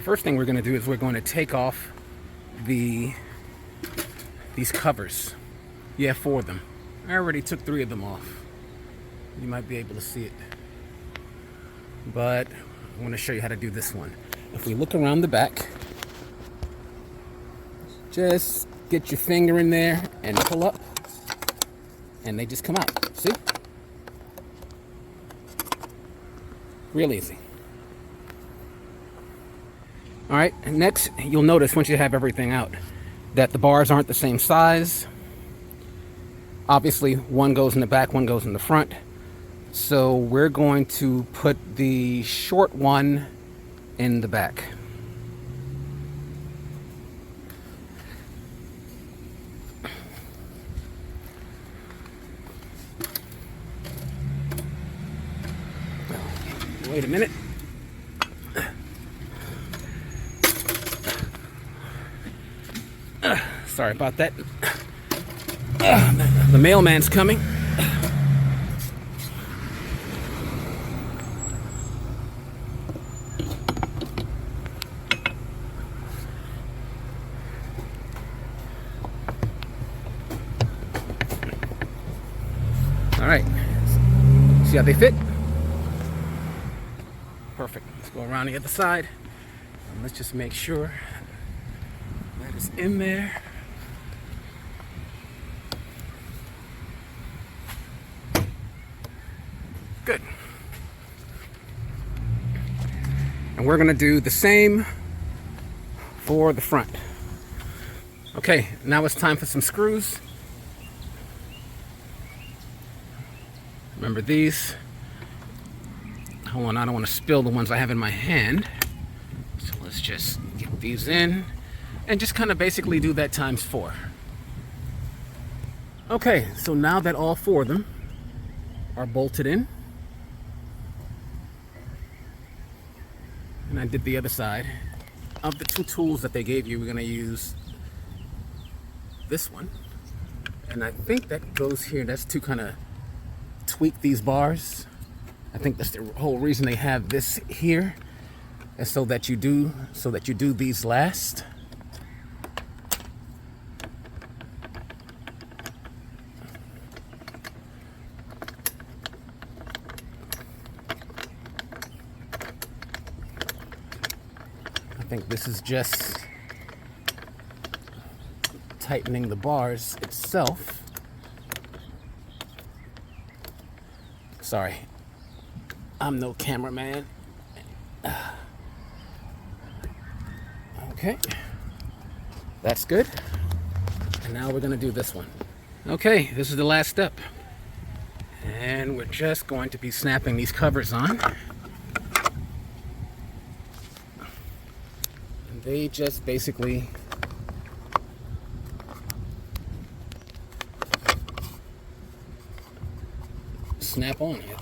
first thing we're going to do is we're going to take off these covers. Yeah, 4 of them. I already took 3 of them off. You might be able to see it. But I want to show you how to do this one. If we look around the back, just get your finger in there and pull up, and they just come out. See? Real easy. All right, next you'll notice once you have everything out that the bars aren't the same size. Obviously, one goes in the back, one goes in the front. So we're going to put the short one in the back. Wait a minute. Sorry about that. The mailman's coming. All right. See how they fit? Perfect. Let's go around the other side. And let's just make sure that is in there. Good. And we're going to do the same for the front. Okay, now it's time for some screws. Remember these? Hold on, I don't want to spill the ones I have in my hand. So let's just get these in and just kind of basically do that times 4. Okay, so now that all 4 of them are bolted in, and I did the other side, of the 2 tools that they gave you, we're going to use this one. And I think that goes here. That's to kind of tweak these bars. I think that's the whole reason they have this here, is so that you do these last. I think this is just tightening the bars itself. Sorry, I'm no cameraman. Okay, that's good. And now we're gonna do this one. Okay, this is the last step. And we're just going to be snapping these covers on. And they just basically snap on it.